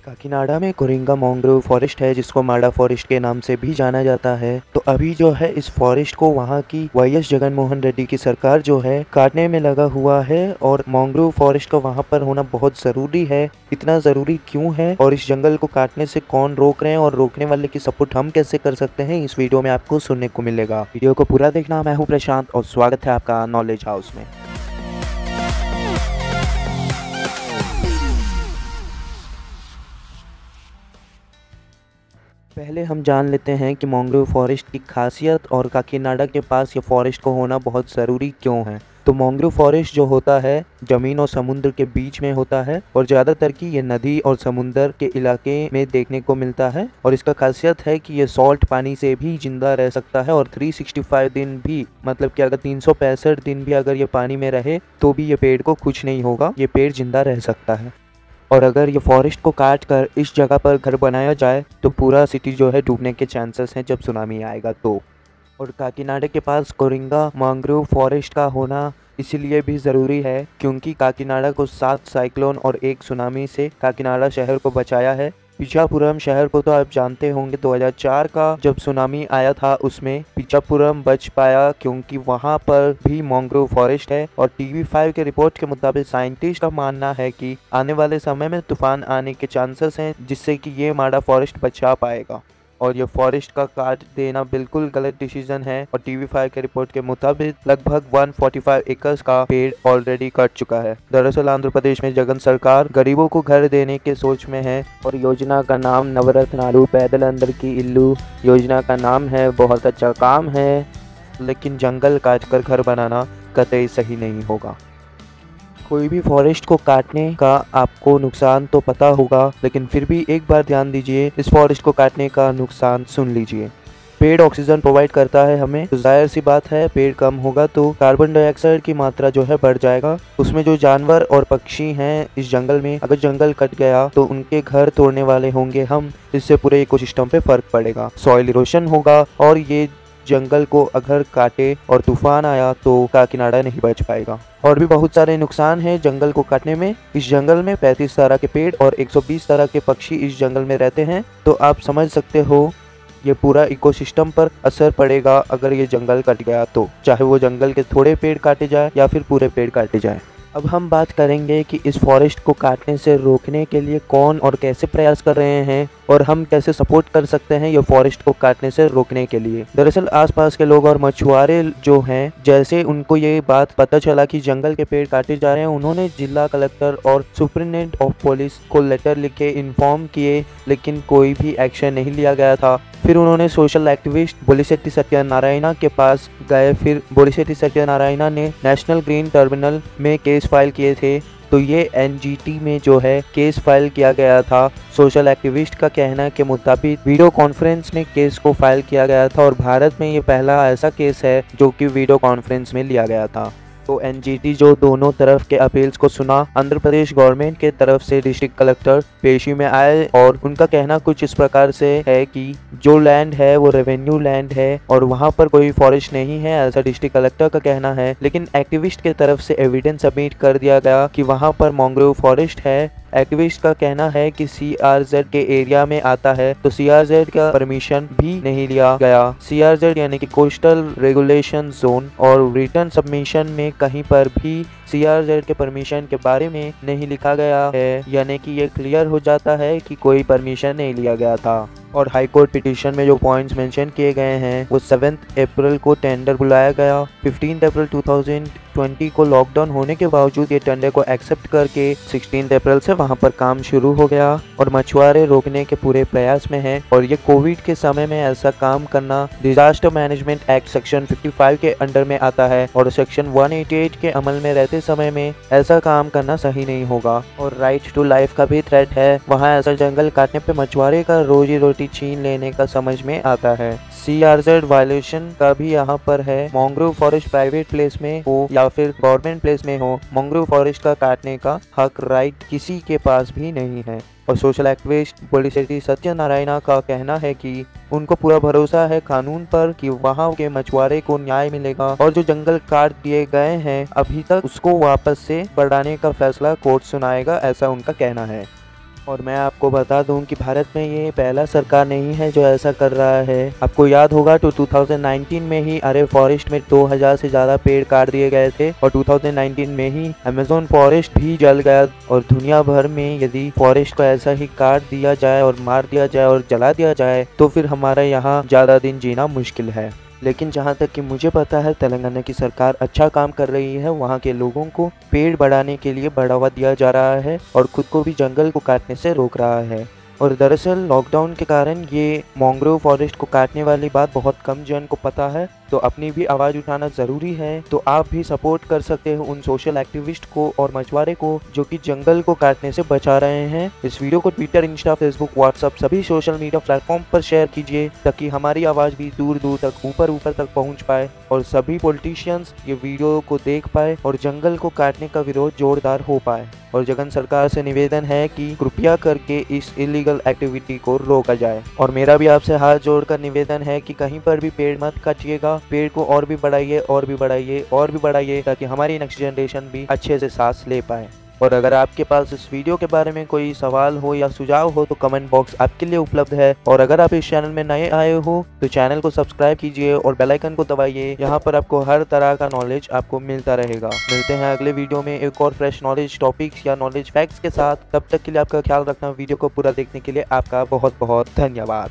काकीनाडा में Coringa mangrove forest है जिसको माडा फॉरेस्ट के नाम से भी जाना जाता है। तो अभी जो है इस फॉरेस्ट को वहाँ की वाईएस जगनमोहन रेड्डी की सरकार जो है काटने में लगा हुआ है और मैंग्रोव फॉरेस्ट का वहाँ पर होना बहुत ज़रूरी है। इतना ज़रूरी क्यों है और इस जंगल को काटने से कौन रोक रहे हैं और रोकने वाले की सपोर्ट हम कैसे कर सकते हैं, इस वीडियो में आपको सुनने को मिलेगा। वीडियो को पूरा देखना। मैं हूँ प्रशांत और स्वागत है आपका नॉलेज हाउस में। पहले हम जान लेते हैं कि मैंग्रोव फॉरेस्ट की खासियत और काकीनाडा के पास ये फॉरेस्ट को होना बहुत ज़रूरी क्यों है। तो मैंग्रोव फॉरेस्ट जो होता है ज़मीन और समुद्र के बीच में होता है और ज़्यादातर की ये नदी और समुद्र के इलाके में देखने को मिलता है। और इसका खासियत है कि ये सॉल्ट पानी से भी जिंदा रह सकता है और 365 दिन भी, मतलब कि अगर 365 दिन भी अगर ये पानी में रहे तो भी ये पेड़ को कुछ नहीं होगा, ये पेड़ जिंदा रह सकता है। और अगर ये फॉरेस्ट को काट कर इस जगह पर घर बनाया जाए तो पूरा सिटी जो है डूबने के चांसेस हैं जब सुनामी आएगा तो। और काकीनाडा के पास कोरिंगा मैंग्रोव फॉरेस्ट का होना इसलिए भी ज़रूरी है क्योंकि काकीनाडा को 7 साइक्लोन और 1 सुनामी से काकीनाडा शहर को बचाया है। पिचापुरम शहर को तो आप जानते होंगे, 2004 का जब सुनामी आया था उसमें पिचापुरम बच पाया क्योंकि वहां पर भी मैंग्रोव फॉरेस्ट है। और TV5 के रिपोर्ट के मुताबिक साइंटिस्ट का मानना है कि आने वाले समय में तूफान आने के चांसेस हैं जिससे कि ये माडा फॉरेस्ट बचा पाएगा। और ये फॉरेस्ट का काट देना बिल्कुल गलत डिसीजन है। और TV5 के रिपोर्ट के मुताबिक लगभग 145 एकर्स का पेड़ ऑलरेडी कट चुका है। दरअसल आंध्र प्रदेश में जगन सरकार गरीबों को घर देने के सोच में है और योजना का नाम नवरत्नालू पैदल अंदर की इल्लू योजना का नाम है। बहुत अच्छा काम है, लेकिन जंगल काट कर घर बनाना कतई सही नहीं होगा। कोई भी फॉरेस्ट को काटने का आपको नुकसान तो पता होगा, लेकिन फिर भी एक बार ध्यान दीजिए, इस फॉरेस्ट को काटने का नुकसान सुन लीजिए। पेड़ ऑक्सीजन प्रोवाइड करता है हमें, तो जाहिर सी बात है पेड़ कम होगा तो कार्बन डाइऑक्साइड की मात्रा जो है बढ़ जाएगा। उसमें जो जानवर और पक्षी हैं इस जंगल में, अगर जंगल कट गया तो उनके घर तोड़ने वाले होंगे हम, इससे पूरे इकोसिस्टम पे फर्क पड़ेगा, सॉइल इरोशन होगा। और ये जंगल को अगर काटे और तूफान आया तो काकीनाडा नहीं बच पाएगा। और भी बहुत सारे नुकसान हैं जंगल को काटने में। इस जंगल में 35 तरह के पेड़ और 120 तरह के पक्षी इस जंगल में रहते हैं, तो आप समझ सकते हो ये पूरा इकोसिस्टम पर असर पड़ेगा अगर ये जंगल कट गया तो, चाहे वो जंगल के थोड़े पेड़ काटे जाए या फिर पूरे पेड़ काटे जाए। अब हम बात करेंगे कि इस फॉरेस्ट को काटने से रोकने के लिए कौन और कैसे प्रयास कर रहे हैं और हम कैसे सपोर्ट कर सकते हैं ये फॉरेस्ट को काटने से रोकने के लिए। दरअसल आसपास के लोग और मछुआरे जो हैं, जैसे उनको ये बात पता चला कि जंगल के पेड़ काटे जा रहे हैं, उन्होंने जिला कलेक्टर और सुपरिटेंडेंट ऑफ पुलिस को लेटर लिख के इन्फॉर्म किए, लेकिन कोई भी एक्शन नहीं लिया गया था। फिर उन्होंने सोशल एक्टिविस्ट बोलिशेट्टी सत्यनारायणा के पास गए। फिर बोलिशेट्टी सत्यनारायणा ने नेशनल ग्रीन ट्रिब्यूनल में केस फाइल किए थे। तो ये NGT में जो है केस फाइल किया गया था। सोशल एक्टिविस्ट का कहना के मुताबिक वीडियो कॉन्फ्रेंस में केस को फाइल किया गया था और भारत में ये पहला ऐसा केस है जो कि वीडियो कॉन्फ्रेंस में लिया गया था। तो NGT जो दोनों तरफ के अपील्स को सुना, आंध्र प्रदेश गवर्नमेंट के तरफ से डिस्ट्रिक्ट कलेक्टर पेशी में आए और उनका कहना कुछ इस प्रकार से है कि जो लैंड है वो रेवेन्यू लैंड है और वहां पर कोई फॉरेस्ट नहीं है, ऐसा डिस्ट्रिक्ट कलेक्टर का कहना है। लेकिन एक्टिविस्ट के तरफ से एविडेंस सबमिट कर दिया गया कि वहां पर मैंग्रोव फॉरेस्ट है। एक्टिविस्ट का कहना है कि CRZ के एरिया में आता है, तो CRZ का परमिशन भी नहीं लिया गया। CRZ यानी कि कोस्टल रेगुलेशन जोन, और रिटर्न सबमिशन में कहीं पर भी CRZ के परमिशन के बारे में नहीं लिखा गया है, यानी कि ये क्लियर हो जाता है कि कोई परमिशन नहीं लिया गया था। और हाई कोर्ट पिटीशन में जो पॉइंट्स मेंशन किए गए हैं वो 7 अप्रैल को टेंडर बुलाया गया। 15 अप्रैल 2020 को लॉकडाउन होने के बावजूद ये टेंडर को एक्सेप्ट करके 16 अप्रैल से वहां पर काम शुरू हो गया और मछुआरे रोकने के पूरे प्रयास में हैं। और ये कोविड के समय में ऐसा काम करना डिजास्टर मैनेजमेंट एक्ट सेक्शन 55 के अंडर में आता है और सेक्शन 188 के अमल में रहते समय में ऐसा काम करना सही नहीं होगा। और राइट टू लाइफ का भी थ्रेट है, वहाँ ऐसा जंगल काटने पे मछुआरे का रोजी रोटी छीन लेने का समझ में आता है। CRZ वायलेशन का भी यहाँ पर है। मैंग्रोव फॉरेस्ट प्राइवेट प्लेस में हो या फिर गवर्नमेंट प्लेस में हो, मैंग्रोव फॉरेस्ट का काटने का हक राइट किसी के पास भी नहीं है। और सोशल एक्टिविस्ट बोलिशेट्टी सत्यनारायणा का कहना है कि उनको पूरा भरोसा है कानून पर कि वहाँ के मछुआरे को न्याय मिलेगा और जो जंगल काट दिए गए हैं अभी तक उसको वापस से बढ़ाने का फैसला कोर्ट सुनाएगा, ऐसा उनका कहना है। और मैं आपको बता दूं कि भारत में ये पहला सरकार नहीं है जो ऐसा कर रहा है। आपको याद होगा तो 2019 में ही अरे फॉरेस्ट में 2000 से ज़्यादा पेड़ काट दिए गए थे और 2019 में ही अमेज़न फॉरेस्ट भी जल गया। और दुनिया भर में यदि फॉरेस्ट को ऐसा ही काट दिया जाए और मार दिया जाए और जला दिया जाए तो फिर हमारा यहाँ ज़्यादा दिन जीना मुश्किल है। लेकिन जहाँ तक कि मुझे पता है तेलंगाना की सरकार अच्छा काम कर रही है। वहाँ के लोगों को पेड़ बढ़ाने के लिए बढ़ावा दिया जा रहा है और खुद को भी जंगल को काटने से रोक रहा है। और दरअसल लॉकडाउन के कारण ये मैंग्रोव फॉरेस्ट को काटने वाली बात बहुत कम जन को पता है, तो अपनी भी आवाज़ उठाना ज़रूरी है। तो आप भी सपोर्ट कर सकते हो उन सोशल एक्टिविस्ट को और मछुआरे को जो कि जंगल को काटने से बचा रहे हैं। इस वीडियो को ट्विटर, इंस्टा, फेसबुक, व्हाट्सएप सभी सोशल मीडिया प्लेटफॉर्म पर शेयर कीजिए ताकि हमारी आवाज़ भी दूर दूर तक, ऊपर तक पहुँच पाए और सभी पॉलिटिशियंस ये वीडियो को देख पाए और जंगल को काटने का विरोध जोरदार हो पाए। और जगन सरकार से निवेदन है कि कृपया करके इस इलीगल एक्टिविटी को रोका जाए। और मेरा भी आपसे हाथ जोड़कर निवेदन है कि कहीं पर भी पेड़ मत काटिएगा, पेड़ को और भी बढ़ाइए और भी बढ़ाइए और भी बढ़ाइए ताकि हमारी नेक्स्ट जनरेशन भी अच्छे से सांस ले पाए। और अगर आपके पास इस वीडियो के बारे में कोई सवाल हो या सुझाव हो तो कमेंट बॉक्स आपके लिए उपलब्ध है। और अगर आप इस चैनल में नए आए हो तो चैनल को सब्सक्राइब कीजिए और बेल आइकन को दबाइए। यहाँ पर आपको हर तरह का नॉलेज आपको मिलता रहेगा। मिलते हैं अगले वीडियो में एक और फ्रेश नॉलेज टॉपिक्स या नॉलेज फैक्ट्स के साथ। तब तक के लिए आपका ख्याल रखना। वीडियो को पूरा देखने के लिए आपका बहुत बहुत धन्यवाद।